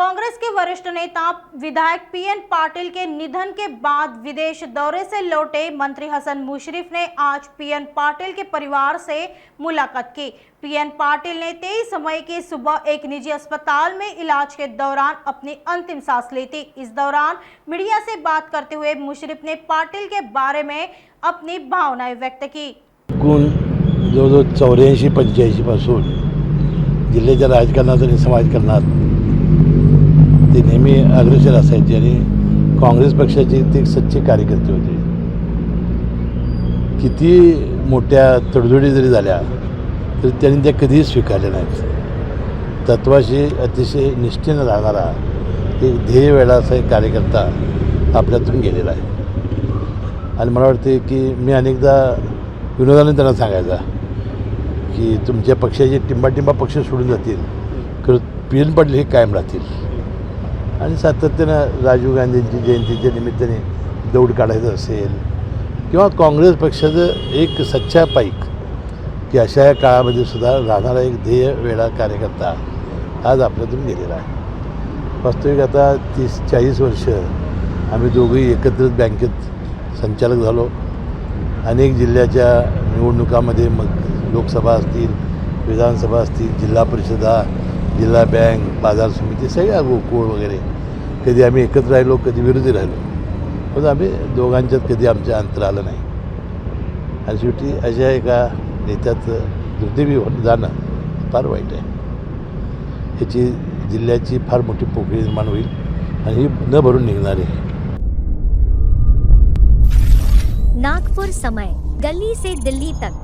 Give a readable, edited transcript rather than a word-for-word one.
कांग्रेस के वरिष्ठ नेता विधायक पीएन पाटिल के निधन के बाद विदेश दौरे से लौटे मंत्री हसन मुशर्रफ ने आज पीएन पाटिल के परिवार से मुलाकात की। पीएन पाटिल ने 23 मई की सुबह एक निजी अस्पताल में इलाज के दौरान अपनी अंतिम सांस ली थी। इस दौरान मीडिया से बात करते हुए मुशर्रफ ने पाटिल के बारे में अपनी भावनाएं व्यक्त की। जवळजवळ 84-85 पासून जिल्ह्याच्या राजकारणात आणि समाजकारणात ते नेहमी अग्रेसर असायचे आणि काँग्रेस पक्षाचे ते एक सच्चे कार्यकर्ते होते। किती मोठ्या तडजोडी जरी झाल्या तरी त्यांनी त्या कधीही स्वीकारल्या नाहीत। तत्वाशी अतिशय निष्ठेनं राहणारा एक ध्येयवेळा असा एक कार्यकर्ता आपल्यातून गेलेला आहे। आणि मला वाटते की मी अनेकदा विनोदाने त्यांना सांगायचा की तुमच्या पक्षाचे टिंबाटिंबा पक्ष सोडून जातील खरं पीएन पाटील हे कायम राहतील। आणि सातत्यानं राजीव गांधींची जयंतीच्या निमित्ताने दौड काढायचं असेल किंवा काँग्रेस पक्षाचं एक सच्चा पाईक की अशा या काळामध्ये सुद्धा राहणारा एक ध्येय वेळा कार्यकर्ता आज आपल्यातून गेलेला आहे। वास्तविक आता 30-40 वर्ष आम्ही दोघंही एकत्रित बँकेत संचालक झालो। अनेक जिल्ह्याच्या निवडणुकामध्ये मग लोकसभा असतील, विधानसभा असतील, जिल्हा परिषदा, जिल्हा बँक, बाजार समिती सगळ्या गोकुळ वगैरे कधी आम्ही एकत्र राहिलो, कधी विरोधी राहिलो, पण आम्ही दोघांच्यात कधी आमचं अंतर आलं नाही। आणि शेवटी अशा एका नेत्याचं दुर्दैवी जाणं फार वाईट आहे। ह्याची जिल्ह्याची फार मोठी पोकळी निर्माण होईल आणि ही न भरून निघणार आहे। नागपुर समय, गली से दिल्ली तक।